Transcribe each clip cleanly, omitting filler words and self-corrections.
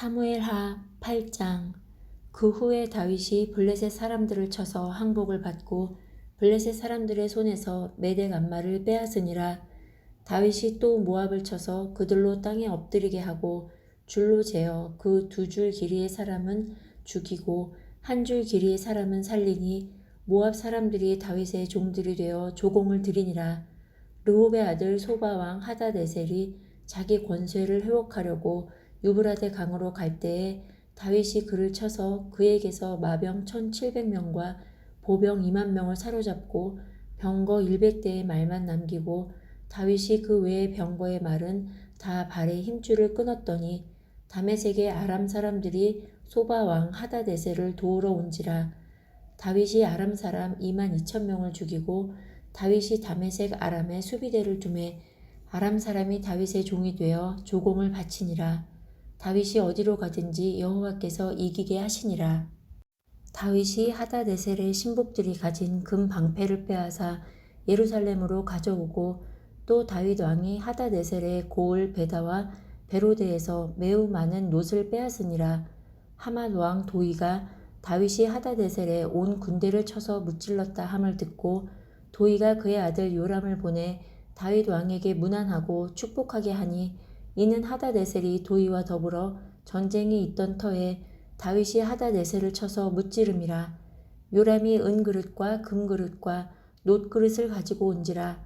사무엘하 8장. 그 후에 다윗이 블레셋 사람들을 쳐서 항복을 받고 블레셋 사람들의 손에서 메대 간마를 빼앗으니라. 다윗이 또 모압을 쳐서 그들로 땅에 엎드리게 하고 줄로 재어 그 2줄 길이의 사람은 죽이고 1줄 길이의 사람은 살리니 모압 사람들이 다윗의 종들이 되어 조공을 드리니라. 르홉의 아들 소바왕 하다데셀이 자기 권세를 회복하려고 유브라데 강으로 갈 때에 다윗이 그를 쳐서 그에게서 마병 1700명과 보병 2만 명을 사로잡고 병거 100대의 말만 남기고 다윗이 그 외의 병거의 말은 다 발에 힘줄을 끊었더니 다메섹의 아람 사람들이 소바 왕 하다데셀을 도우러 온지라. 다윗이 아람 사람 2만 2천 명을 죽이고 다윗이 다메섹 아람에 수비대를 두매 아람 사람이 다윗의 종이 되어 조공을 바치니라. 다윗이 어디로 가든지 여호와께서 이기게 하시니라. 다윗이 하다데셀의 신복들이 가진 금 방패를 빼앗아 예루살렘으로 가져오고 또 다윗 왕이 하다데셀의 고을 베다와 베로데에서 매우 많은 놋을 빼앗으니라. 하맛 왕 도이가 다윗이 하다데셀의 온 군대를 쳐서 무찔렀다 함을 듣고 도이가 그의 아들 요람을 보내 다윗 왕에게 문안하고 축복하게 하니 이는 하다데셀이 도이와 더불어 전쟁이 있던 터에 다윗이 하다데셀을 쳐서 무찌름이라. 요람이 은그릇과 금그릇과 놋그릇을 가지고 온지라.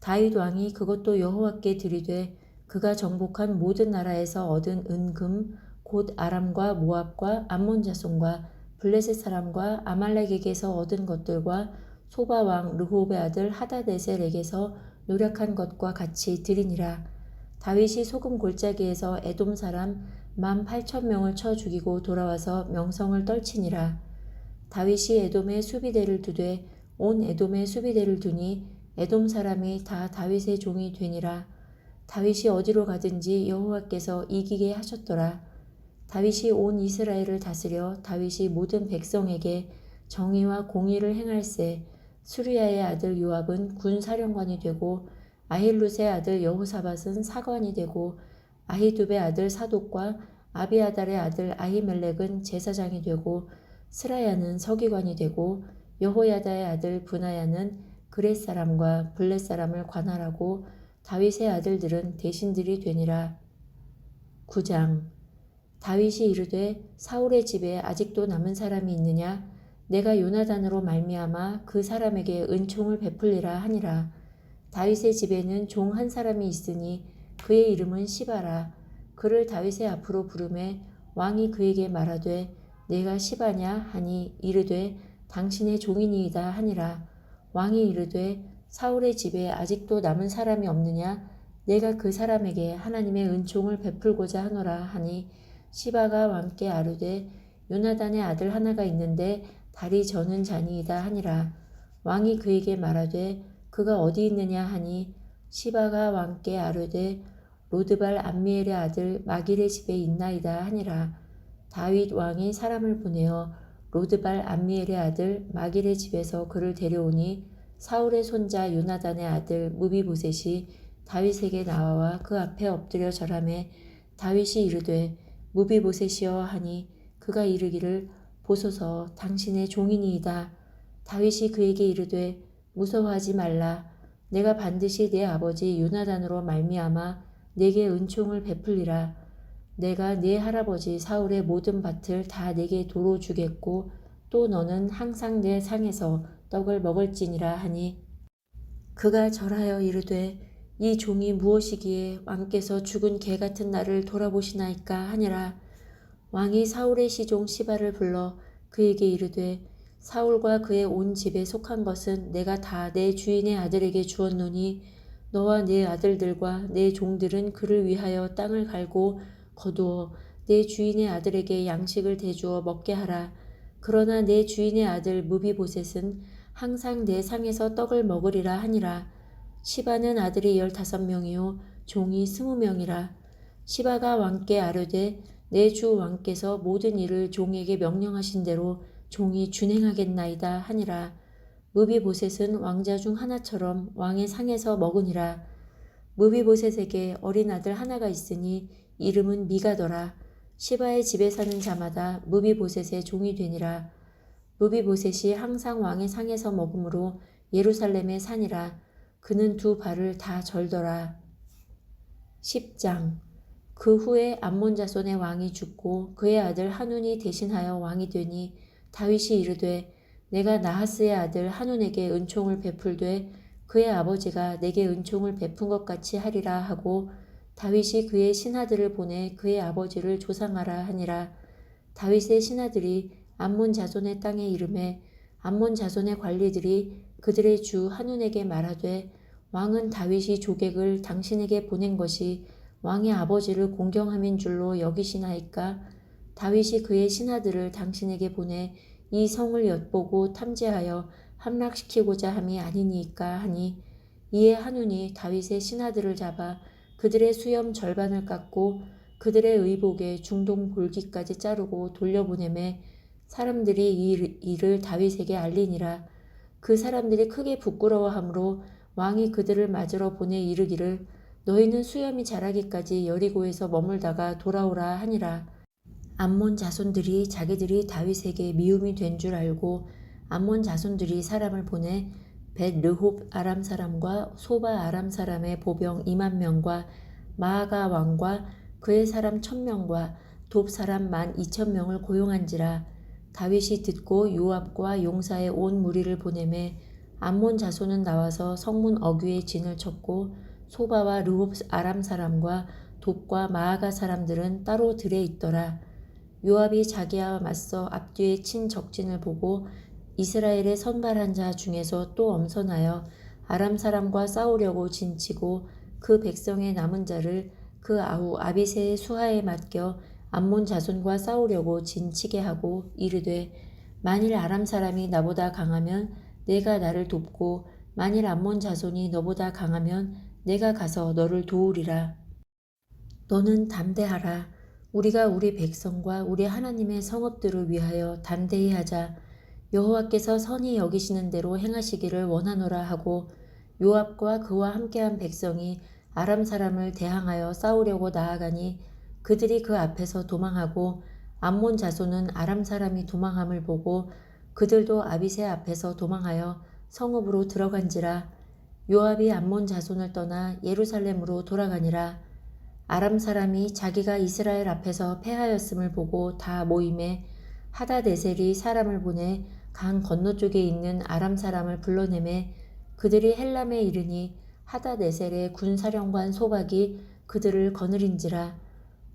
다윗 왕이 그것도 여호와께 드리되 그가 정복한 모든 나라에서 얻은 은금 곧 아람과 모압과 암몬 자손과 블레셋 사람과 아말렉에게서 얻은 것들과 소바 왕 르홉의 아들 하다데셀에게서 노력한 것과 같이 드리니라. 다윗이 소금 골짜기에서 에돔 사람 18,000명을 쳐 죽이고 돌아와서 명성을 떨치니라. 다윗이 에돔에 수비대를 두되 온 에돔에 수비대를 두니 에돔 사람이 다 다윗의 종이 되니라. 다윗이 어디로 가든지 여호와께서 이기게 하셨더라. 다윗이 온 이스라엘을 다스려 다윗이 모든 백성에게 정의와 공의를 행할세. 수리야의 아들 요압은 군사령관이 되고 아힐룻의 아들 여호사밧은 사관이 되고 아히두베의 아들 사독과 아비아달의 아들 아히멜렉은 제사장이 되고 스라야는 서기관이 되고 여호야다의 아들 브나야는 그렛 사람과 블렛 사람을 관할하고 다윗의 아들들은 대신들이 되니라. 9장. 다윗이 이르되 사울의 집에 아직도 남은 사람이 있느냐? 내가 요나단으로 말미암아 그 사람에게 은총을 베풀리라 하니라. 다윗의 집에는 종 한 사람이 있으니 그의 이름은 시바라. 그를 다윗의 앞으로 부르매 왕이 그에게 말하되 내가 시바냐 하니 이르되 당신의 종이니이다 하니라. 왕이 이르되 사울의 집에 아직도 남은 사람이 없느냐? 내가 그 사람에게 하나님의 은총을 베풀고자 하노라 하니 시바가 왕께 아뢰되 요나단의 아들 하나가 있는데 다리 저는 자니이다 하니라. 왕이 그에게 말하되 그가 어디 있느냐 하니 시바가 왕께 아뢰되 로드발 암미엘의 아들 마길의 집에 있나이다 하니라. 다윗 왕이 사람을 보내어 로드발 암미엘의 아들 마길의 집에서 그를 데려오니 사울의 손자 요나단의 아들 무비보셋이 다윗에게 나와 그 앞에 엎드려 절하매 다윗이 이르되 무비보셋이여 하니 그가 이르기를 보소서 당신의 종이니이다. 다윗이 그에게 이르되 무서워하지 말라. 내가 반드시 내 아버지 요나단으로 말미암아 내게 은총을 베풀리라. 내가 네 할아버지 사울의 모든 밭을 다 내게 도로 주겠고 또 너는 항상 내 상에서 떡을 먹을지니라 하니 그가 절하여 이르되 이 종이 무엇이기에 왕께서 죽은 개 같은 나를 돌아보시나이까 하니라. 왕이 사울의 시종 시바를 불러 그에게 이르되 사울과 그의 온 집에 속한 것은 내가 다 내 주인의 아들에게 주었노니 너와 네 아들들과 내 종들은 그를 위하여 땅을 갈고 거두어 내 주인의 아들에게 양식을 대주어 먹게 하라. 그러나 내 주인의 아들 무비보셋은 항상 내 상에서 떡을 먹으리라 하니라. 시바는 아들이 15명이요 종이 20명이라. 시바가 왕께 아뢰되 내 주 왕께서 모든 일을 종에게 명령하신 대로 종이 준행하겠나이다 하니라. 무비보셋은 왕자 중 하나처럼 왕의 상에서 먹으니라. 무비보셋에게 어린 아들 하나가 있으니 이름은 미가더라. 시바의 집에 사는 자마다 무비보셋의 종이 되니라. 무비보셋이 항상 왕의 상에서 먹음으로 예루살렘에 사니라. 그는 두 발을 다 절더라. 10장. 그 후에 암몬 자손의 왕이 죽고 그의 아들 한운이 대신하여 왕이 되니 다윗이 이르되 내가 나하스의 아들 한운에게 은총을 베풀되 그의 아버지가 내게 은총을 베푼 것 같이 하리라 하고 다윗이 그의 신하들을 보내 그의 아버지를 조상하라 하니라. 다윗의 신하들이 암몬 자손의 땅에 이르매 암몬 자손의 관리들이 그들의 주 한운에게 말하되 왕은 다윗이 조객을 당신에게 보낸 것이 왕의 아버지를 공경함인 줄로 여기시나이까? 다윗이 그의 신하들을 당신에게 보내 이 성을 엿보고 탐지하여 함락시키고자 함이 아니니까 하니 이에 한운이 다윗의 신하들을 잡아 그들의 수염 절반을 깎고 그들의 의복에 중동 볼기까지 자르고 돌려보내매 사람들이 이 일을 다윗에게 알리니라. 그 사람들이 크게 부끄러워하므로 왕이 그들을 맞으러 보내 이르기를 너희는 수염이 자라기까지 여리고에서 머물다가 돌아오라 하니라. 암몬 자손들이 자기들이 다윗에게 미움이 된 줄 알고 암몬 자손들이 사람을 보내 벳 르홉 아람 사람과 소바 아람 사람의 보병 20,000명과 마아가 왕과 그의 사람 1,000명과 돕 사람 12,000명을 고용한지라. 다윗이 듣고 요압과 용사의 온 무리를 보내매 암몬 자손은 나와서 성문 어귀에 진을 쳤고 소바와 르홉 아람 사람과 돕과 마아가 사람들은 따로 들에 있더라. 요압이 자기와 맞서 앞뒤에 친 적진을 보고 이스라엘의 선발한 자 중에서 또 엄선하여 아람 사람과 싸우려고 진치고 그 백성의 남은 자를 그 아우 아비새의 수하에 맡겨 암몬 자손과 싸우려고 진치게 하고 이르되 만일 아람 사람이 나보다 강하면 내가 나를 돕고 만일 암몬 자손이 너보다 강하면 내가 가서 너를 도우리라. 너는 담대하라. 우리가 우리 백성과 우리 하나님의 성읍들을 위하여 담대히 하자. 여호와께서 선히 여기시는 대로 행하시기를 원하노라 하고 요압과 그와 함께한 백성이 아람 사람을 대항하여 싸우려고 나아가니 그들이 그 앞에서 도망하고 암몬 자손은 아람 사람이 도망함을 보고 그들도 아비새 앞에서 도망하여 성읍으로 들어간지라. 요압이 암몬 자손을 떠나 예루살렘으로 돌아가니라. 아람 사람이 자기가 이스라엘 앞에서 패하였음을 보고 다 모임에 하다데셀이 사람을 보내 강 건너쪽에 있는 아람 사람을 불러내매 그들이 헬람에 이르니 하다데셀의 군사령관 소박이 그들을 거느린지라.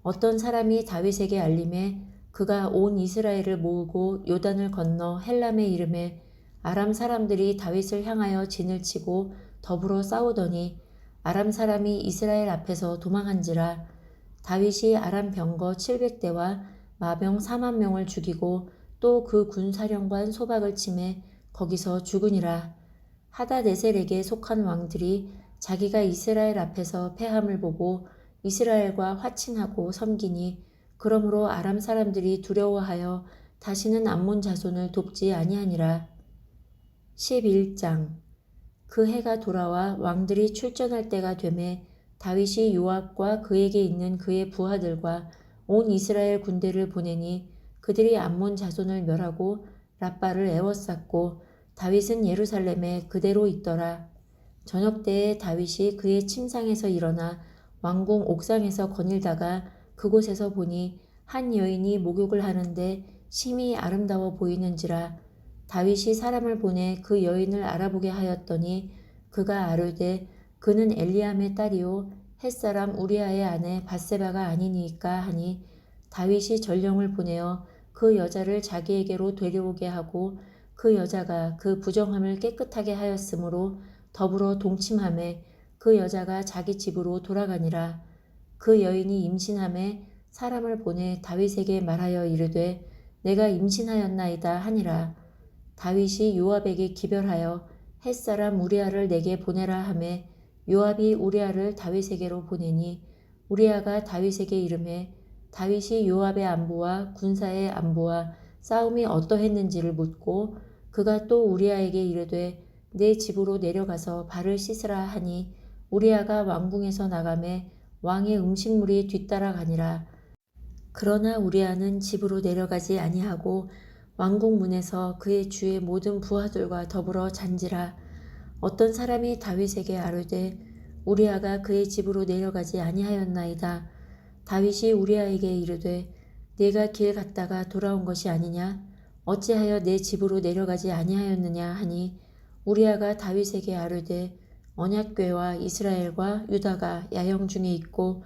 어떤 사람이 다윗에게 알림해 그가 온 이스라엘을 모으고 요단을 건너 헬람에 이르매 아람 사람들이 다윗을 향하여 진을 치고 더불어 싸우더니 아람 사람이 이스라엘 앞에서 도망한지라. 다윗이 아람 병거 700대와 마병 40,000명을 죽이고 또 그 군사령관 소박을 치매 거기서 죽으니라. 하다데셀에게 속한 왕들이 자기가 이스라엘 앞에서 패함을 보고 이스라엘과 화친하고 섬기니 그러므로 아람 사람들이 두려워하여 다시는 암몬 자손을 돕지 아니하니라. 11장. 그 해가 돌아와 왕들이 출전할 때가 되매 다윗이 요압과 그에게 있는 그의 부하들과 온 이스라엘 군대를 보내니 그들이 암몬 자손을 멸하고 랍바를 에워쌌고 다윗은 예루살렘에 그대로 있더라. 저녁 때에 다윗이 그의 침상에서 일어나 왕궁 옥상에서 거닐다가 그곳에서 보니 한 여인이 목욕을 하는데 심히 아름다워 보이는지라. 다윗이 사람을 보내 그 여인을 알아보게 하였더니 그가 아뢰되 그는 엘리암의 딸이요 햇사람 우리아의 아내 밧세바가 아니니까 하니 다윗이 전령을 보내어 그 여자를 자기에게로 데려오게 하고 그 여자가 그 부정함을 깨끗하게 하였으므로 더불어 동침하매 그 여자가 자기 집으로 돌아가니라. 그 여인이 임신함에 사람을 보내 다윗에게 말하여 이르되 내가 임신하였나이다 하니라. 다윗이 요압에게 기별하여 햇사람 우리아를 내게 보내라 하매 요압이 우리아를 다윗에게로 보내니 우리아가 다윗에게 이르매 다윗이 요압의 안부와 군사의 안부와 싸움이 어떠했는지를 묻고 그가 또 우리아에게 이르되 내 집으로 내려가서 발을 씻으라 하니 우리아가 왕궁에서 나가매 왕의 음식물이 뒤따라가니라. 그러나 우리아는 집으로 내려가지 아니하고 왕궁 문에서 그의 주의 모든 부하들과 더불어 잔지라. 어떤 사람이 다윗에게 아뢰되 우리아가 그의 집으로 내려가지 아니하였나이다. 다윗이 우리아에게 이르되 네가 길 갔다가 돌아온 것이 아니냐? 어찌하여 내 집으로 내려가지 아니하였느냐 하니 우리아가 다윗에게 아뢰되 언약궤와 이스라엘과 유다가 야영 중에 있고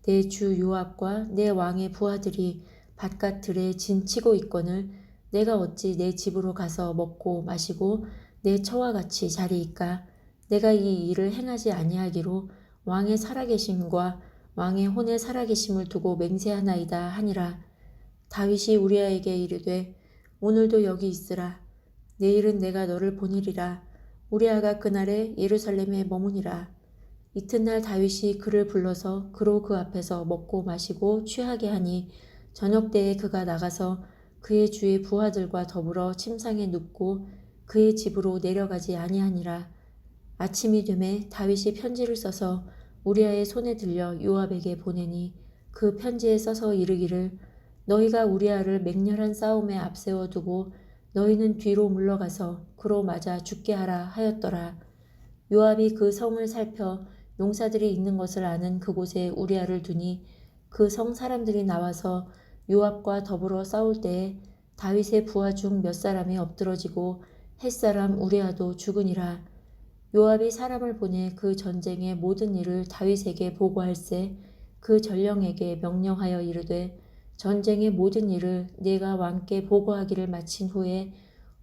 내 주 요압과 내 왕의 부하들이 바깥 들에 진치고 있거늘 내가 어찌 내 집으로 가서 먹고 마시고 내 처와 같이 자리이까? 내가 이 일을 행하지 아니하기로 왕의 살아계심과 왕의 혼의 살아계심을 두고 맹세하나이다 하니라. 다윗이 우리아에게 이르되 오늘도 여기 있으라. 내일은 내가 너를 보내리라. 우리아가 그날에 예루살렘에 머무니라. 이튿날 다윗이 그를 불러서 그로 그 앞에서 먹고 마시고 취하게 하니 저녁 때에 그가 나가서 그의 주의 부하들과 더불어 침상에 눕고 그의 집으로 내려가지 아니하니라. 아침이 되매 다윗이 편지를 써서 우리아의 손에 들려 요압에게 보내니 그 편지에 써서 이르기를 너희가 우리아를 맹렬한 싸움에 앞세워 두고 너희는 뒤로 물러가서 그로 맞아 죽게 하라 하였더라. 요압이 그 성을 살펴 용사들이 있는 것을 아는 그곳에 우리아를 두니 그 성 사람들이 나와서 요압과 더불어 싸울 때에 다윗의 부하 중 몇 사람이 엎드러지고 햇사람 우리아도 죽으니라. 요압이 사람을 보내 그 전쟁의 모든 일을 다윗에게 보고할세 그 전령에게 명령하여 이르되 전쟁의 모든 일을 네가 왕께 보고하기를 마친 후에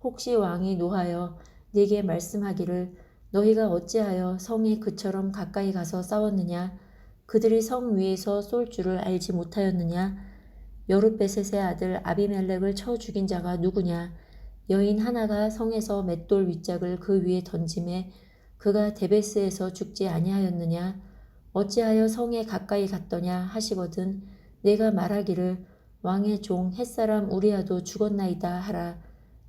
혹시 왕이 노하여 네게 말씀하기를 너희가 어찌하여 성에 그처럼 가까이 가서 싸웠느냐? 그들이 성 위에서 쏠 줄을 알지 못하였느냐? 여룻베셋의 아들 아비멜렉을 쳐 죽인 자가 누구냐? 여인 하나가 성에서 맷돌 윗짝을 그 위에 던짐에 그가 데베스에서 죽지 아니하였느냐? 어찌하여 성에 가까이 갔더냐 하시거든 내가 말하기를 왕의 종 햇사람 우리아도 죽었나이다 하라.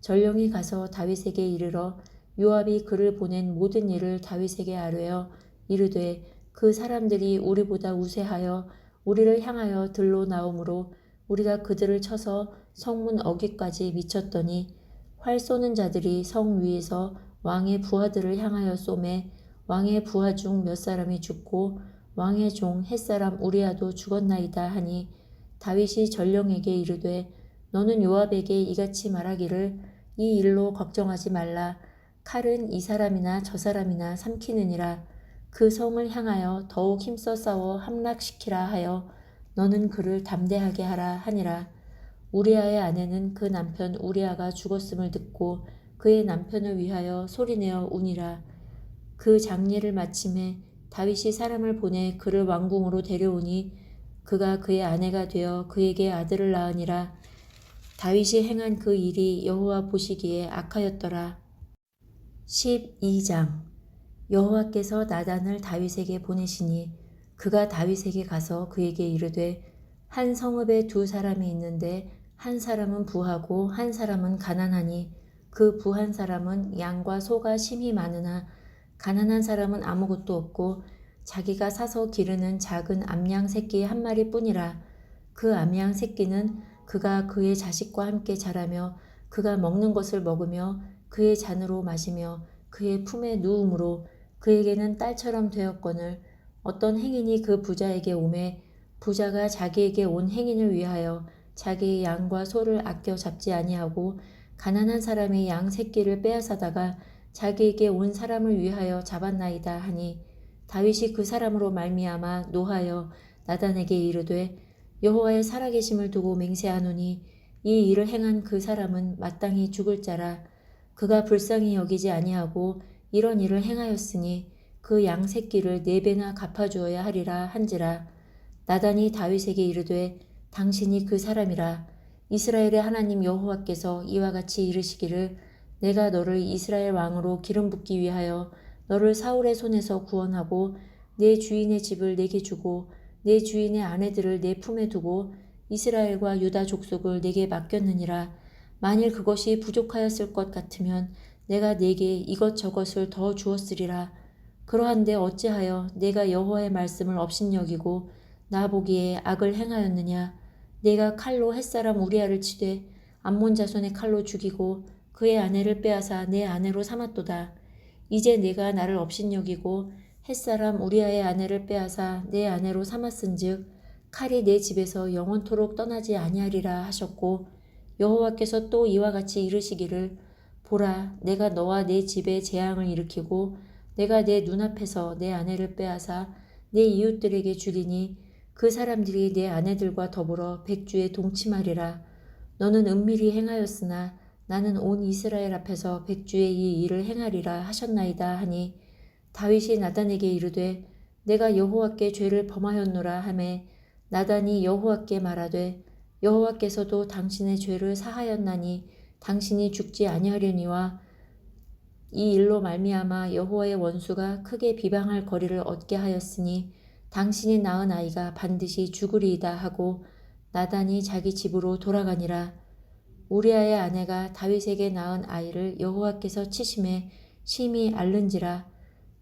전령이 가서 다윗에게 이르러 요압이 그를 보낸 모든 일을 다윗에게 아뢰어 이르되 그 사람들이 우리보다 우세하여 우리를 향하여 들로 나오므로 우리가 그들을 쳐서 성문 어귀까지 미쳤더니 활 쏘는 자들이 성 위에서 왕의 부하들을 향하여 쏘매 왕의 부하 중 몇 사람이 죽고 왕의 종 햇사람 우리아도 죽었나이다 하니 다윗이 전령에게 이르되 너는 요압에게 이같이 말하기를 이 일로 걱정하지 말라. 칼은 이 사람이나 저 사람이나 삼키느니라. 그 성을 향하여 더욱 힘써 싸워 함락시키라 하여 너는 그를 담대하게 하라 하니라. 우리아의 아내는 그 남편 우리아가 죽었음을 듣고 그의 남편을 위하여 소리내어 우니라. 그 장례를 마침에 다윗이 사람을 보내 그를 왕궁으로 데려오니 그가 그의 아내가 되어 그에게 아들을 낳으니라. 다윗이 행한 그 일이 여호와 보시기에 악하였더라. 12장 여호와께서 나단을 다윗에게 보내시니 그가 다윗에게 가서 그에게 이르되 한 성읍에 두 사람이 있는데 한 사람은 부하고 한 사람은 가난하니 그 부한 사람은 양과 소가 심히 많으나 가난한 사람은 아무것도 없고 자기가 사서 기르는 작은 암양 새끼 한 마리뿐이라. 그 암양 새끼는 그가 그의 자식과 함께 자라며 그가 먹는 것을 먹으며 그의 잔으로 마시며 그의 품에 누움으로 그에게는 딸처럼 되었거늘 어떤 행인이 그 부자에게 오매 부자가 자기에게 온 행인을 위하여 자기의 양과 소를 아껴 잡지 아니하고 가난한 사람의 양 새끼를 빼앗아다가 자기에게 온 사람을 위하여 잡았나이다 하니 다윗이 그 사람으로 말미암아 노하여 나단에게 이르되 여호와의 살아계심을 두고 맹세하노니 이 일을 행한 그 사람은 마땅히 죽을 자라. 그가 불쌍히 여기지 아니하고 이런 일을 행하였으니 그 양 새끼를 4배나 갚아주어야 하리라 한지라. 나단이 다윗에게 이르되 당신이 그 사람이라. 이스라엘의 하나님 여호와께서 이와 같이 이르시기를 내가 너를 이스라엘 왕으로 기름 붓기 위하여 너를 사울의 손에서 구원하고 내 주인의 집을 내게 주고 내 주인의 아내들을 내 품에 두고 이스라엘과 유다 족속을 내게 맡겼느니라. 만일 그것이 부족하였을 것 같으면 내가 내게 이것저것을 더 주었으리라. 그러한데 어찌하여 내가 여호와의 말씀을 업신여기고 나 보기에 악을 행하였느냐. 내가 칼로 햇사람 우리아를 치되 암몬 자손의 칼로 죽이고 그의 아내를 빼앗아 내 아내로 삼았도다. 이제 내가 나를 업신여기고 햇사람 우리아의 아내를 빼앗아 내 아내로 삼았은즉 칼이 내 집에서 영원토록 떠나지 아니하리라 하셨고, 여호와께서 또 이와 같이 이르시기를 보라, 내가 너와 내 집에 재앙을 일으키고 내가 내 눈앞에서 내 아내를 빼앗아 내 이웃들에게 주리니 그 사람들이 내 아내들과 더불어 백주에 동침하리라. 너는 은밀히 행하였으나 나는 온 이스라엘 앞에서 백주에 이 일을 행하리라 하셨나이다 하니, 다윗이 나단에게 이르되 내가 여호와께 죄를 범하였노라 하매 나단이 여호와께 말하되 여호와께서도 당신의 죄를 사하였나니 당신이 죽지 아니하려니와 이 일로 말미암아 여호와의 원수가 크게 비방할 거리를 얻게 하였으니 당신이 낳은 아이가 반드시 죽으리이다 하고 나단이 자기 집으로 돌아가니라. 우리아의 아내가 다윗에게 낳은 아이를 여호와께서 치심에 심히 앓는지라.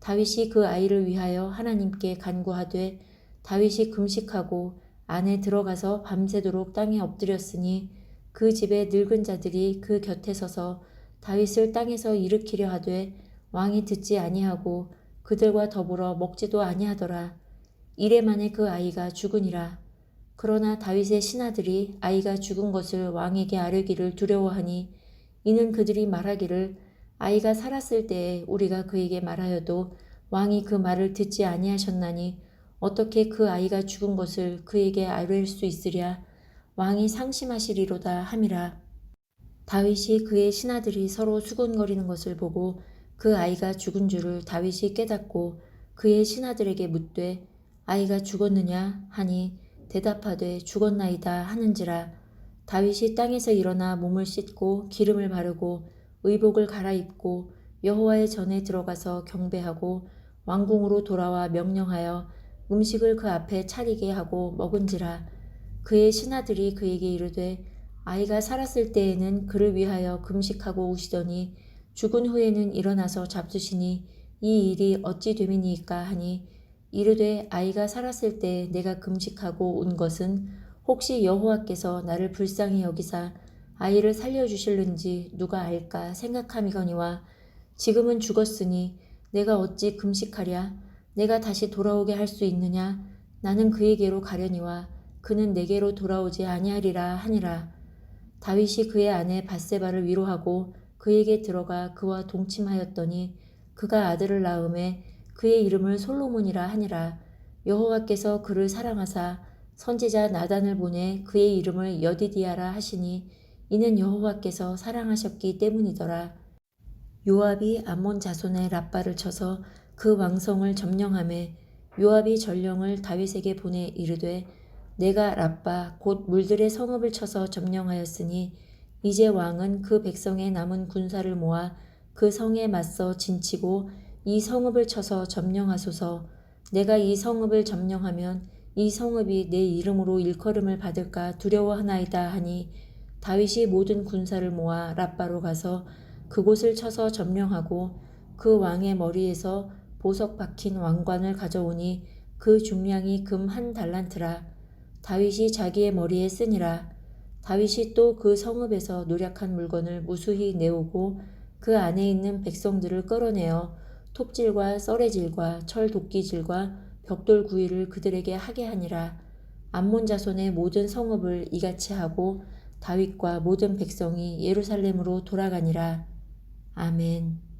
다윗이 그 아이를 위하여 하나님께 간구하되 다윗이 금식하고 안에 들어가서 밤새도록 땅에 엎드렸으니 그 집의 늙은 자들이 그 곁에 서서 다윗을 땅에서 일으키려 하되 왕이 듣지 아니하고 그들과 더불어 먹지도 아니하더라. 이래 만에 그 아이가 죽으니라. 그러나 다윗의 신하들이 아이가 죽은 것을 왕에게 아뢰기를 두려워하니, 이는 그들이 말하기를 아이가 살았을 때에 우리가 그에게 말하여도 왕이 그 말을 듣지 아니하셨나니 어떻게 그 아이가 죽은 것을 그에게 아뢰일 수 있으랴. 왕이 상심하시리로다 함이라. 다윗이 그의 신하들이 서로 수군거리는 것을 보고 그 아이가 죽은 줄을 다윗이 깨닫고 그의 신하들에게 묻되 아이가 죽었느냐 하니 대답하되 죽었나이다 하는지라. 다윗이 땅에서 일어나 몸을 씻고 기름을 바르고 의복을 갈아입고 여호와의 전에 들어가서 경배하고 왕궁으로 돌아와 명령하여 음식을 그 앞에 차리게 하고 먹은지라. 그의 신하들이 그에게 이르되 아이가 살았을 때에는 그를 위하여 금식하고 우시더니 죽은 후에는 일어나서 잡수시니 이 일이 어찌 됨이니이까 하니, 이르되 아이가 살았을 때 내가 금식하고 운 것은 혹시 여호와께서 나를 불쌍히 여기사 아이를 살려주실는지 누가 알까 생각함이거니와 지금은 죽었으니 내가 어찌 금식하랴. 내가 다시 돌아오게 할 수 있느냐. 나는 그에게로 가려니와 그는 내게로 돌아오지 아니하리라 하니라. 다윗이 그의 아내 밧세바를 위로하고 그에게 들어가 그와 동침하였더니 그가 아들을 낳음에 그의 이름을 솔로몬이라 하니라. 여호와께서 그를 사랑하사 선지자 나단을 보내 그의 이름을 여디디아라 하시니 이는 여호와께서 사랑하셨기 때문이더라. 요압이 암몬 자손의 랍바를 쳐서 그 왕성을 점령하매 요압이 전령을 다윗에게 보내 이르되 내가 랍바 곧 물들의 성읍을 쳐서 점령하였으니 이제 왕은 그 백성의 남은 군사를 모아 그 성에 맞서 진치고 이 성읍을 쳐서 점령하소서. 내가 이 성읍을 점령하면 이 성읍이 내 이름으로 일컬음을 받을까 두려워하나이다 하니, 다윗이 모든 군사를 모아 랍바로 가서 그곳을 쳐서 점령하고 그 왕의 머리에서 보석 박힌 왕관을 가져오니 그 중량이 금 1달란트라. 다윗이 자기의 머리에 쓰니라. 다윗이 또 그 성읍에서 노략한 물건을 무수히 내오고 그 안에 있는 백성들을 끌어내어 톱질과 썰레질과 철도끼질과 벽돌 구이를 그들에게 하게 하니라. 암몬 자손의 모든 성읍을 이같이 하고 다윗과 모든 백성이 예루살렘으로 돌아가니라. 아멘.